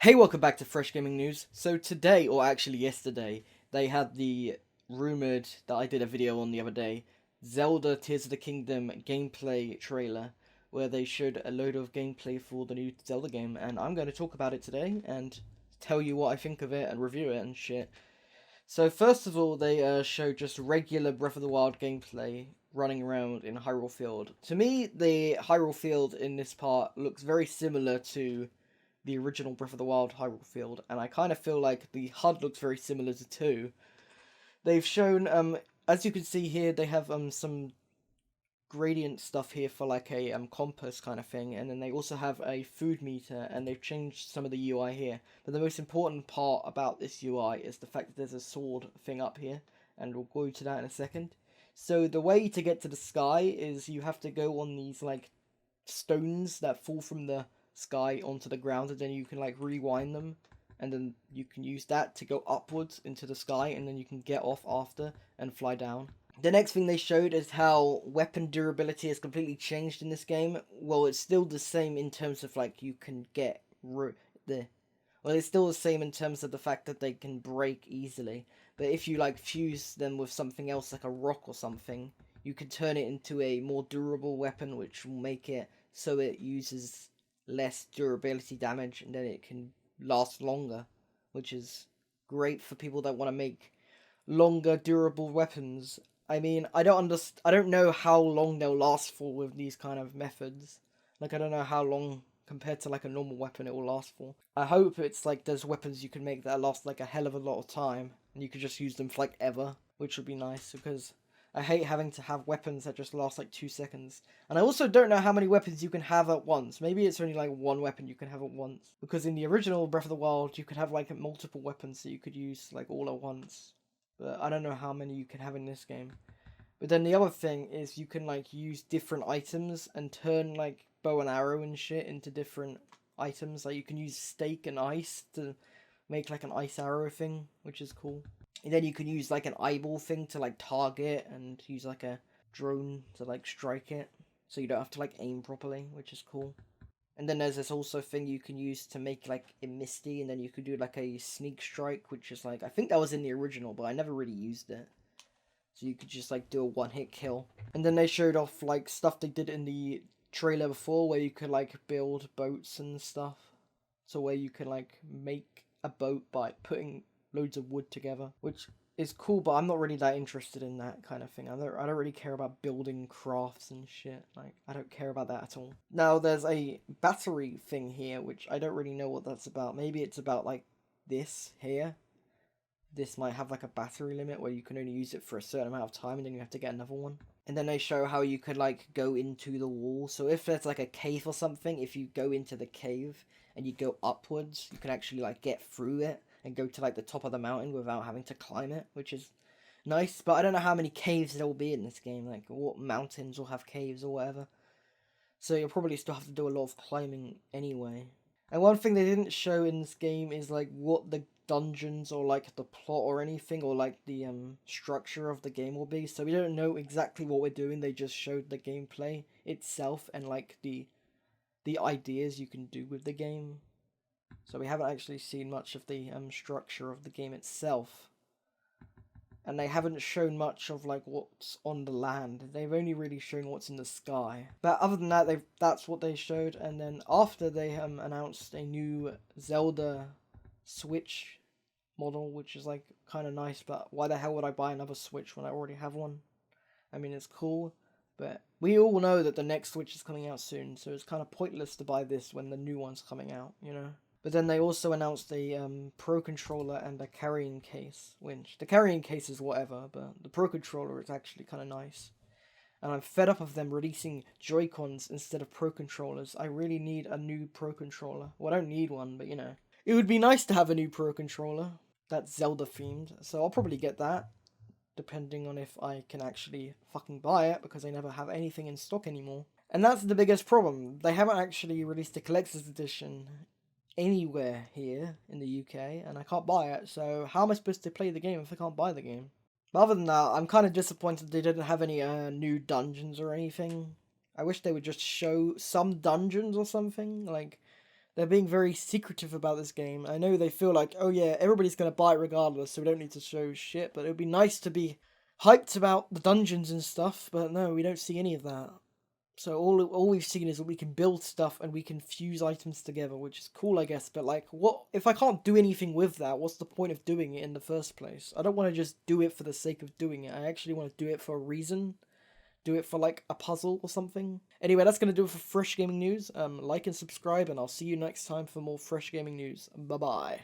Hey, welcome back to Fresh Gaming News. So today, or actually yesterday, they had the rumored that I did a video on the other day, Zelda Tears of the Kingdom gameplay trailer, where they showed a load of gameplay for the new Zelda game, and I'm going to talk about it today and tell you what I think of it and review it and shit. So first of all, they showed just regular Breath of the Wild gameplay running around in Hyrule Field. To me, the Hyrule Field in this part looks very similar to the original Breath of the Wild Hyrule Field, and I kind of feel like the HUD looks very similar to 2. They've shown, as you can see here, they have some gradient stuff here for like a compass kind of thing, and then they also have a food meter, and they've changed some of the UI here. But the most important part about this UI is the fact that there's a sword thing up here, and we'll go to that in a second. So the way to get to the sky is you have to go on these like stones that fall from the sky onto the ground, and then you can like rewind them, and then you can use that to go upwards into the sky, and then you can get off after and fly down. The next thing they showed is how weapon durability has completely changed in this game. Well, it's still the same in terms of like you can get the well, it's still the same in terms of the fact that they can break easily. But if you like fuse them with something else like a rock or something, you can turn it into a more durable weapon, which will make it so it uses less durability damage, and then it can last longer, which is great for people that want to make longer durable weapons. I mean, I don't know how long they'll last for with these kind of methods. Like, I don't know how long compared to like a normal weapon it will last for. I hope it's like there's weapons you can make that last like a hell of a lot of time, and you could just use them for like ever, which would be nice, because I hate having to have weapons that just last like 2 seconds. And I also don't know how many weapons you can have at once. Maybe it's only like one weapon you can have at once. Because in the original Breath of the Wild, you could have like multiple weapons that you could use like all at once. But I don't know how many you can have in this game. But then the other thing is you can like use different items and turn like bow and arrow and shit into different items. Like you can use steak and ice to make like an ice arrow thing, which is cool. And then you can use like an eyeball thing to like target, and use like a drone to like strike it. So you don't have to like aim properly, which is cool. And then there's this also thing you can use to make like it misty, and then you could do like a sneak strike, which is like, I think that was in the original, but I never really used it. So you could just like do a one-hit kill. And then they showed off like stuff they did in the trailer before, where you could like build boats and stuff. So where you can like make a boat by putting loads of wood together, which is cool, but I'm not really that interested in that kind of thing. I don't really care about building crafts and shit. Like, I don't care about that at all. Now there's a battery thing here, which I don't really know what that's about. Maybe it's about like this here. This might have like a battery limit where you can only use it for a certain amount of time, and then you have to get another one. And then they show how you could like go into the wall. So if there's like a cave or something, if you go into the cave and you go upwards, you can actually like get through it and go to like the top of the mountain without having to climb it, which is nice. But I don't know how many caves there will be in this game, like what mountains will have caves or whatever. So you'll probably still have to do a lot of climbing anyway. And one thing they didn't show in this game is like what the dungeons or like the plot or anything, or like the structure of the game will be. So we don't know exactly what we're doing. They just showed the gameplay itself and like the ideas you can do with the game. So we haven't actually seen much of the structure of the game itself. And they haven't shown much of like what's on the land. They've only really shown what's in the sky. But other than that, that's what they showed. And then after they announced a new Zelda Switch model, which is like kind of nice. But why the hell would I buy another Switch when I already have one? I mean, it's cool, but we all know that the next Switch is coming out soon, so it's kind of pointless to buy this when the new one's coming out, you know? But then they also announced a Pro Controller and a carrying case, which the carrying case is whatever, but the Pro Controller is actually kind of nice. And I'm fed up of them releasing Joy-Cons instead of Pro Controllers. I really need a new Pro Controller. Well, I don't need one, but you know. It would be nice to have a new Pro Controller that's Zelda themed, so I'll probably get that, depending on if I can actually fucking buy it, because they never have anything in stock anymore. And that's the biggest problem. They haven't actually released a collector's edition anywhere here in the UK, and I can't buy it, so how am I supposed to play the game if I can't buy the game? But other than that, I'm kind of disappointed they didn't have any new dungeons or anything. I wish they would just show some dungeons or something. Like, They're being very secretive about this game. I know they feel like, oh yeah, everybody's gonna buy it regardless, so we don't need to show shit. But it would be nice to be hyped about the dungeons and stuff. But no, we don't see any of that. So all we've seen is that we can build stuff and we can fuse items together, which is cool, I guess. But like, what if I can't do anything with that? What's the point of doing it in the first place? I don't want to just do it for the sake of doing it. I actually want to do it for a reason. Do it for like a puzzle or something. Anyway, that's gonna do it for Fresh Gaming News. Like and subscribe, and I'll see you next time for more Fresh Gaming News. Bye bye.